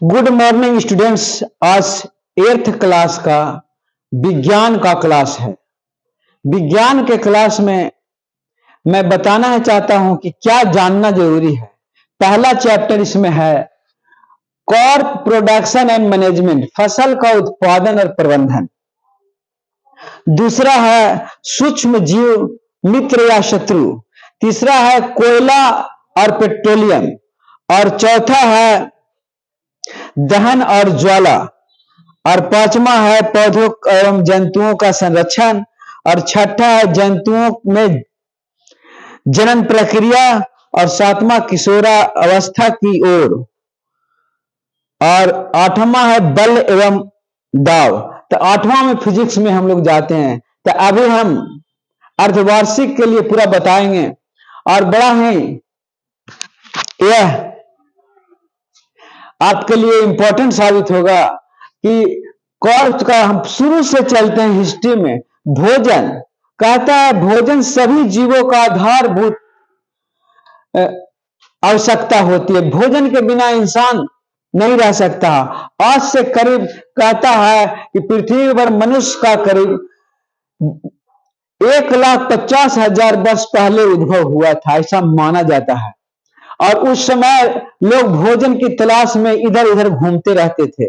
Good morning students. आज 8th class का विज्ञान का क्लास है। विज्ञान के क्लास में मैं बताना चाहता हूं कि क्या जानना जरूरी है। पहला चैप्टर इसमें है क्रॉप प्रोडक्शन एंड मैनेजमेंट, फसल का उत्पादन और प्रबंधन। दूसरा है सूक्ष्म जीव मित्र या शत्रु। तीसरा है कोयला और पेट्रोलियम। और चौथा है दहन और ज्वाला। और पांचवा है पौधों एवं जंतुओं का संरक्षण। और छठा है जंतुओं में जनन प्रक्रिया। और सातवां किशोरा अवस्था की ओर। और आठवां है बल एवं दाव। तो आठवां में फिजिक्स में हम लोग जाते हैं। तो अभी हम अर्धवार्षिक के लिए पूरा बताएंगे और बड़ा ही यह आपके लिए इंपॉर्टेंट साबित होगा कि कॉर्प का हम शुरू से चलते हैं हिस्ट्री में। भोजन कहता है भोजन सभी जीवों का आधारभूत आवश्यकता होती है। भोजन के बिना इंसान नहीं रह सकता। आज से करीब कहता है कि पृथ्वी पर मनुष्य का करीब 1,50,000 वर्ष पहले उद्भव हुआ था, ऐसा माना जाता है। और उस समय लोग भोजन की तलाश में इधर उधर घूमते रहते थे,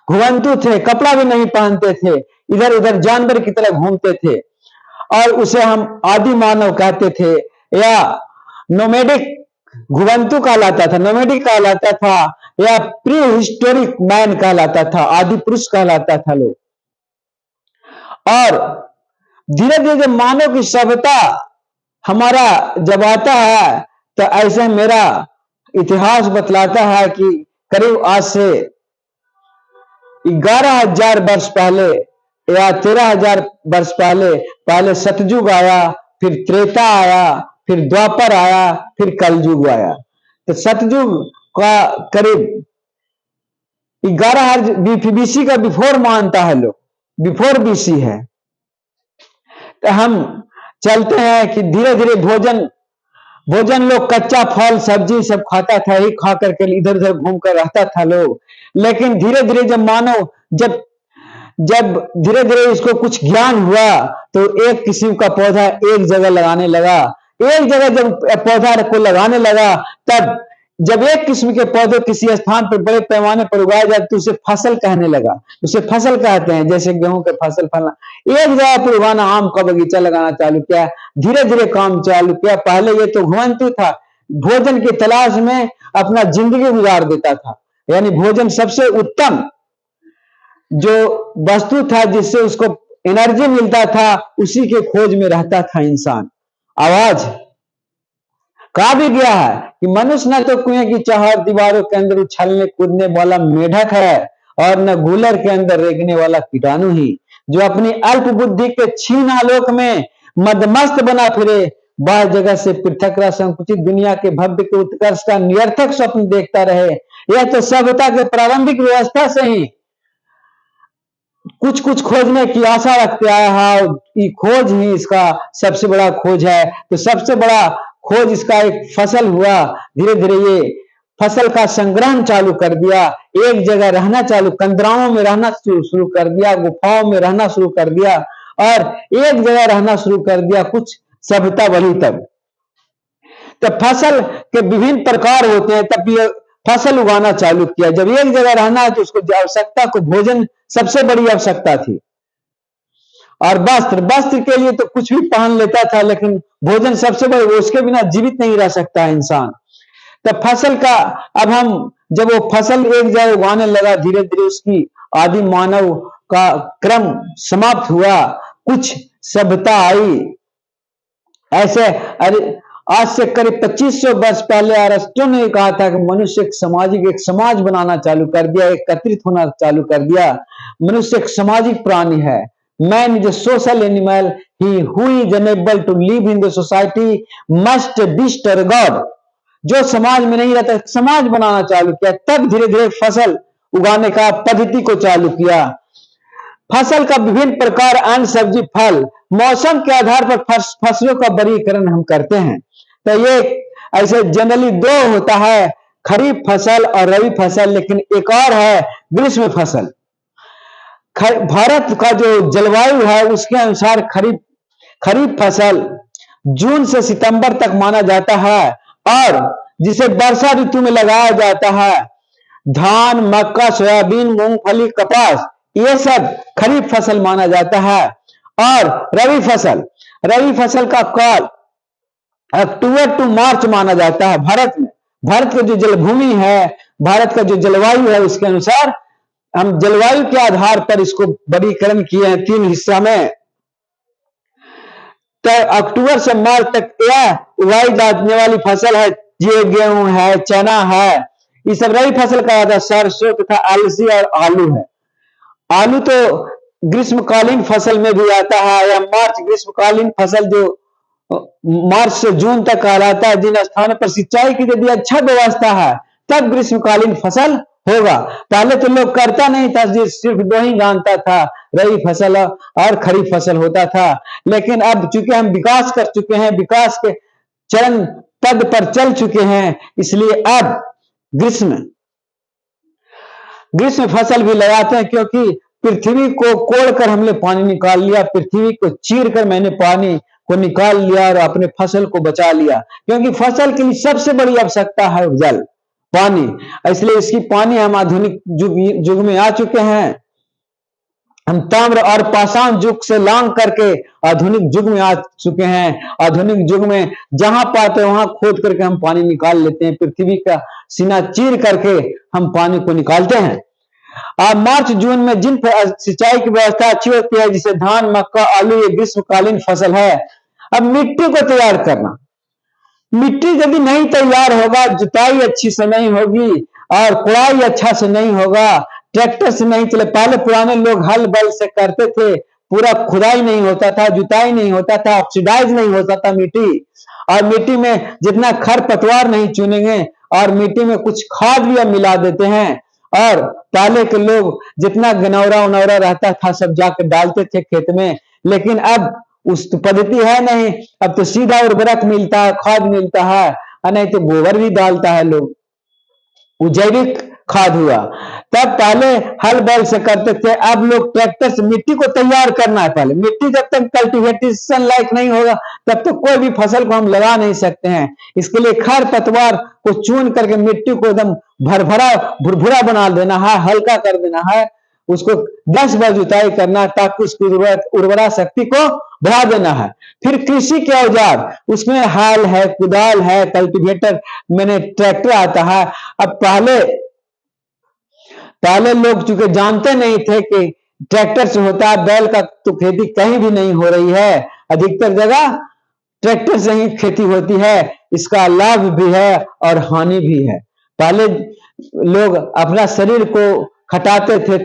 घुमंतु थे, कपड़ा भी नहीं पहनते थे, इधर उधर जानवर की तरह घूमते थे। और उसे हम आदि मानव कहते थे या नोमैडिक घुमंतु कहलाता था, नोमैडिक कहलाता था, या प्री हिस्टोरिक मैन कहलाता था, आदि पुरुष कहलाता था लोग। और धीरे धीरे जब मानव की सभ्यता हमारा जब आता है तो ऐसे मेरा इतिहास बतलाता है कि करीब आज से 11,000 वर्ष पहले या 13,000 वर्ष पहले सतयुग आया, फिर त्रेता आया, फिर द्वापर आया, फिर कलयुग आया। तो सतयुग का करीब 11,000 बीसी का बिफोर मानता है लोग, बिफोर बीसी है। तो हम चलते हैं कि धीरे धीरे भोजन लोग कच्चा फल सब्जी सब खाता था, ही खा करके इधर उधर घूम कर रहता था लोग। लेकिन धीरे धीरे जब मानव जब धीरे धीरे इसको कुछ ज्ञान हुआ तो एक किस्म का पौधा एक जगह लगाने लगा। एक जगह जब पौधा को लगाने लगा, तब जब एक किस्म के पौधे किसी स्थान पर बड़े पैमाने पर उगाए जाते तो उसे फसल कहने लगा। उसे फसल कहते हैं, जैसे गेहूं के फसल फलना। एक जगह पर उगाना, आम का बगीचा लगाना चालू किया, धीरे धीरे काम चालू किया। पहले ये तो घुमंतु था, भोजन की तलाश में अपना जिंदगी गुजार देता था। यानी भोजन सबसे उत्तम जो वस्तु था जिससे उसको एनर्जी मिलता था, उसी के खोज में रहता था इंसान। आवाज कहा भी गया है कि मनुष्य न तो कुएं की चार दीवारों के अंदर उछलने कूदने वाला मेढक है और न गूलर के अंदर रेंगने वाला कीटाणु ही, जो अपनी अल्प बुद्धि के क्षीण आलोक में मदमस्त बना फिरे, वह जगह से पृथक रह संकुचित दुनिया के भव्य के उत्कर्ष का निरर्थक स्वप्न देखता रहे। यह तो सभ्यता के प्रारंभिक व्यवस्था से ही कुछ कुछ खोजने की आशा रखते आया है। ये खोज ही इसका सबसे बड़ा खोज है। तो सबसे बड़ा खोज इसका एक फसल हुआ। धीरे धीरे ये फसल का संग्रहण चालू कर दिया, एक जगह रहना चालू, कंदराओं में रहना शुरू कर दिया, गुफाओं में रहना शुरू कर दिया और एक जगह रहना शुरू कर दिया। कुछ सभ्यता बढ़ी तब। तो फसल के विभिन्न प्रकार होते हैं, तब ये फसल उगाना चालू किया। जब एक जगह रहना है तो उसको आवश्यकता को भोजन सबसे बड़ी आवश्यकता थी। और वस्त्र के लिए तो कुछ भी पहन लेता था, लेकिन भोजन सबसे बड़ी, उसके बिना जीवित नहीं रह सकता है इंसान। तब फसल का अब हम जब वो फसल एक जगह उगाने लगा, धीरे धीरे उसकी आदि मानव का क्रम समाप्त हुआ, कुछ सभ्यता आई। ऐसे आज से करीब 2500 वर्ष पहले अरस्तु ने कहा था कि मनुष्य एक समाज बनाना चालू कर दिया, एकत्रित होना चालू कर दिया। मनुष्य एक सामाजिक प्राणी है। Man is a social animal, he who is unable to live in the society must disturb god. जो समाज में नहीं रहता, समाज बनाना चालू किया। तब धीरे धीरे फसल उगाने का पद्धति को चालू किया। फसल का विभिन्न प्रकार, अन्न सब्जी फल, मौसम के आधार पर फसलों का वर्गीकरण हम करते हैं। तो ये ऐसे जनरली दो होता है, खरीफ फसल और रबी फसल, लेकिन एक और है ग्रीष्म फसल। भारत का जो जलवायु है उसके अनुसार खरीफ फसल जून से सितंबर तक माना जाता है, और जिसे वर्षा ऋतु में लगाया जाता है। धान, मक्का, सोयाबीन, मूंगफली, कपास, ये सब खरीफ फसल माना जाता है। और रबी फसल का काल अक्टूबर टू मार्च माना जाता है। भारत का जो जलभूमि है, भारत का जो जलवायु है, उसके अनुसार हम जलवायु के आधार पर इसको वर्गीकरण किए हैं 3 हिस्सा में। तो अक्टूबर से मार्च तक यह उगाई जाने वाली फसल है, ये गेहूं है, चना है, ये सब रबी फसल का आता है। सरसों तथा अलसी और आलू है। आलू तो ग्रीष्मकालीन फसल में भी आता है। या मार्च ग्रीष्मकालीन फसल जो मार्च से जून तक कहलाता है। जिन स्थानों पर सिंचाई की यदि अच्छा व्यवस्था है तब ग्रीष्मकालीन फसल होगा। पहले तो लोग करता नहीं था, सिर्फ 2 ही जानता था, रबी फसल और खरीफ फसल होता था। लेकिन अब चूंकि हम विकास कर चुके हैं, विकास के चरण पद पर चल चुके हैं, इसलिए अब ग्रीष्म फसल भी लगाते हैं। क्योंकि पृथ्वी को कोड़कर हमने पानी निकाल लिया, पृथ्वी को चीर कर मैंने पानी को निकाल लिया और अपने फसल को बचा लिया। क्योंकि फसल के लिए सबसे बड़ी आवश्यकता है जल, पानी, इसलिए इसकी पानी हम आधुनिक युग में आ चुके हैं। हम ताम्र और पाषाण युग से लांग करके आधुनिक युग में आ चुके हैं। आधुनिक युग में जहां पाते वहां खोद करके हम पानी निकाल लेते हैं। पृथ्वी का सीना चीर करके हम पानी को निकालते हैं। अब मार्च जून में जिन सिंचाई की व्यवस्था अच्छी होती है, जिसे धान, मक्का, आलू, ये ग्रीष्मकालीन फसल है। अब मिट्टी को तैयार करना, मिट्टी यदि नहीं तैयार होगा, जुताई अच्छी से नहीं होगी और कुड़ाई अच्छा से नहीं होगा, ट्रैक्टर से नहीं चले। पहले पुराने लोग हल बैल से करते थे, पूरा खुदाई नहीं होता था, जुताई नहीं होता था, ऑक्सीडाइज नहीं होता था मिट्टी, और मिट्टी में जितना खरपतवार नहीं चुनेंगे, और मिट्टी में कुछ खाद भी हम मिला देते हैं। और पहले के लोग जितना गनौरा उनौरा रहता था सब जाकर डालते थे खेत में। लेकिन अब उस पद्धति है नहीं, अब तो सीधा उर्वरक मिलता है, खाद मिलता है, और नहीं तो गोबर भी डालता है लोग, वो जैविक खाद हुआ। तब पहले हल बैल से करते थे, अब लोग ट्रैक्टर से। मिट्टी को तैयार करना है पहले, मिट्टी जब तक कल्टीवेटेशन लायक नहीं होगा तब तक कोई भी फसल को हम लगा नहीं सकते हैं। इसके लिए खर पतवार को चुन करके मिट्टी को एकदम भुरभुरा बना देना है, हल्का कर देना है, उसको 10 बार जुताई करना है ताकि उसकी उर्वरा शक्ति को बढ़ा देना है। फिर कृषि के औजार, उसमें हल है, कुदाल है, कल्टीवेटर, मैंने ट्रैक्टर आता है। अब पहले लोग चूंकि जानते नहीं थे कि ट्रैक्टर से होता है, बैल का तो खेती कहीं भी नहीं हो रही है, अधिकतर जगह ट्रैक्टर से ही खेती होती है। इसका लाभ भी है और हानि भी है। पहले लोग अपना शरीर को खटाते थे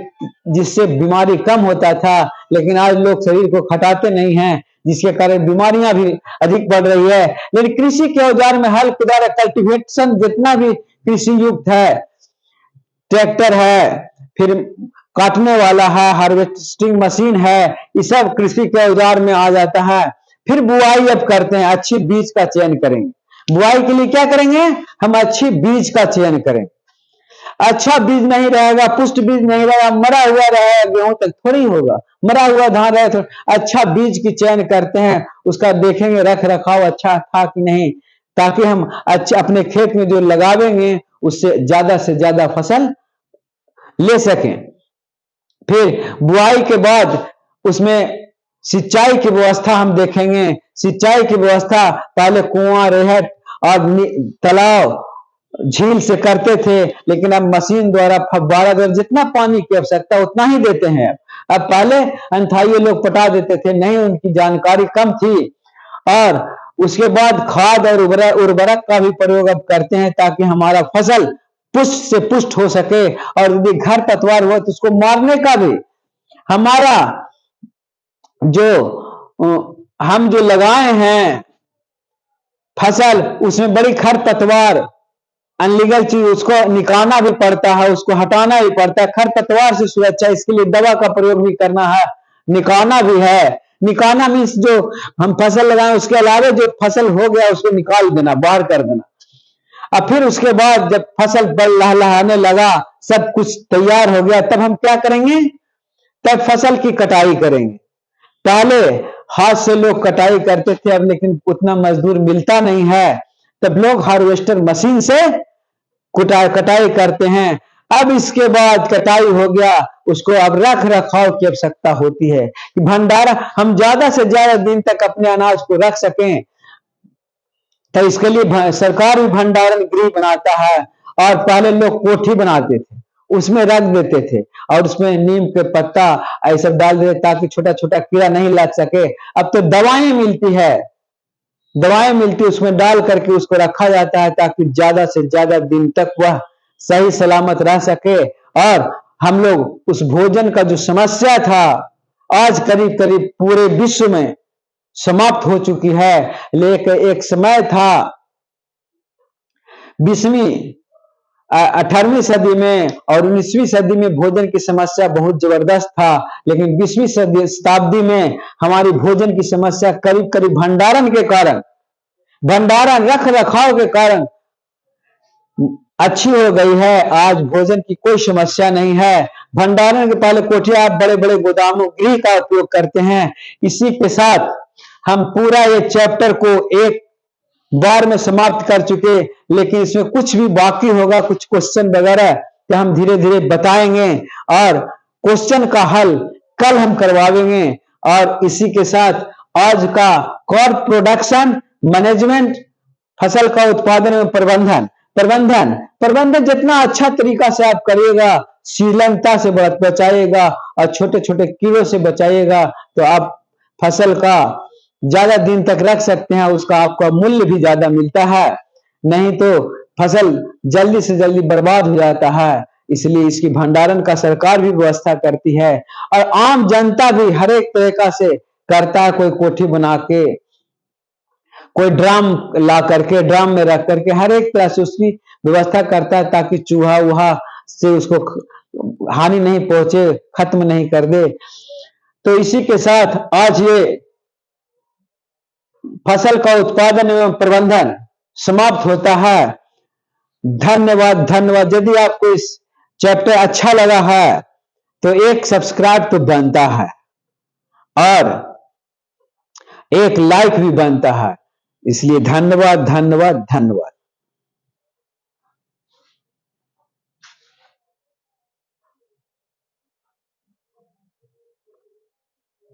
जिससे बीमारी कम होता था, लेकिन आज लोग शरीर को खटाते नहीं हैं, जिसके कारण बीमारियां भी अधिक बढ़ रही है। लेकिन कृषि के औजार में हल, कुदाल, कल्टीवेशन, जितना भी कृषि युक्त है, ट्रैक्टर है, फिर काटने वाला है, हार्वेस्टिंग मशीन है, ये सब कृषि के औजार में आ जाता है। फिर बुआई अब करते हैं, अच्छी बीज का चयन करेंगे। बुआई के लिए क्या करेंगे, हम अच्छी बीज का चयन करें। अच्छा बीज नहीं रहेगा, पुष्ट बीज नहीं रहेगा, मरा हुआ रहेगा, गेहूं तक थोड़ी होगा, मरा हुआ धान रहेगा। अच्छा बीज की चयन करते हैं, उसका देखेंगे रख रखाव अच्छा था कि नहीं, ताकि हम अच्छा अपने खेत में जो लगावेंगे उससे ज्यादा फसल ले सकें। फिर बुआई के बाद उसमें सिंचाई की व्यवस्था हम देखेंगे। सिंचाई की व्यवस्था पहले कुआं, रेहट और तालाब, झील से करते थे, लेकिन अब मशीन द्वारा, फव्वारा द्वारा जितना पानी की आवश्यकता उतना ही देते हैं। अब पहले अंथाइये लोग पटा देते थे, नहीं, उनकी जानकारी कम थी। और उसके बाद खाद और उर्वरक का भी प्रयोग अब करते हैं ताकि हमारा फसल पुष्ट से पुष्ट हो सके। और यदि घर पतवार हो तो उसको मारने का भी, हमारा हम जो लगाए हैं फसल, उसमें बड़ी खरपतवार, अनलीगल चीज, उसको निकालना भी पड़ता है, उसको हटाना भी पड़ता है। खरपतवार से सुरक्षा, इसके लिए दवा का प्रयोग भी करना है, निकालना भी है। निकालना मीन्स जो हम फसल लगाए उसके अलावा जो फसल हो गया उसको निकाल देना, बाहर कर देना। अब फिर उसके बाद जब फसल बल लहलहाने लगा, सब कुछ तैयार हो गया, तब हम क्या करेंगे? तब फसल की कटाई करेंगे। पहले हाथ से लोग कटाई करते थे, अब लेकिन उतना मजदूर मिलता नहीं है, तब लोग हार्वेस्टर मशीन से कटाई करते हैं। अब इसके बाद कटाई हो गया, उसको अब रख रखाव की आवश्यकता होती है कि भंडारा हम ज्यादा से ज्यादा दिन तक अपने अनाज को रख सकें, तो इसके लिए सरकार भी भंडारण गृह बनाता है। और पहले लोग कोठी बनाते थे, उसमें रख देते थे और उसमें नीम के पत्ता ऐसा डाल देते ताकि छोटा छोटा कीड़ा नहीं लग सके। अब तो दवाएं मिलती है, दवाएं मिलती, उसमें डाल करके उसको रखा जाता है ताकि ज्यादा से ज्यादा दिन तक वह सही सलामत रह सके। और हम लोग उस भोजन का जो समस्या था, आज करीब करीब पूरे विश्व में समाप्त हो चुकी है। लेकिन एक समय था 18वीं सदी में और 19वीं सदी में भोजन की समस्या बहुत जबरदस्त था, लेकिन 20वीं शताब्दी में हमारी भोजन की समस्या करीब करीब भंडारण के कारण, भंडारण रख रखाव के कारण अच्छी हो गई है। आज भोजन की कोई समस्या नहीं है। भंडारण के पहले कोठिया आप बड़े बड़े गोदामों गृह का उपयोग करते हैं। इसी के साथ हम पूरा ये चैप्टर को एक बार में समाप्त कर चुके, लेकिन इसमें कुछ भी बाकी होगा, कुछ क्वेश्चन वगैरह तो हम धीरे धीरे बताएंगे और क्वेश्चन का हल कल हम करवाएंगे। और इसी के साथ आज का क्रॉप प्रोडक्शन मैनेजमेंट, फसल का उत्पादन एवं प्रबंधन जितना अच्छा तरीका से आप करिएगा, शीलनता से बचाइएगा और छोटे छोटे कीड़ों से बचाइएगा, तो आप फसल का ज्यादा दिन तक रख सकते हैं, उसका आपका मूल्य भी ज्यादा मिलता है। नहीं तो फसल जल्दी से जल्दी बर्बाद हो जाता है। इसलिए इसकी भंडारण का सरकार भी व्यवस्था करती है और आम जनता भी हर एक तरीका से करता है। कोई कोठी बना के, कोई ड्राम ला करके, ड्राम में रख करके हर एक तरह से उसकी व्यवस्था करता है ताकि चूहा वूहा से उसको हानि नहीं पहुंचे, खत्म नहीं कर दे। तो इसी के साथ आज ये फसल का उत्पादन एवं प्रबंधन समाप्त होता है। धन्यवाद धन्यवाद। यदि आपको इस चैप्टर अच्छा लगा है तो एक सब्सक्राइब तो बनता है और एक लाइक भी बनता है। इसलिए धन्यवाद धन्यवाद धन्यवाद।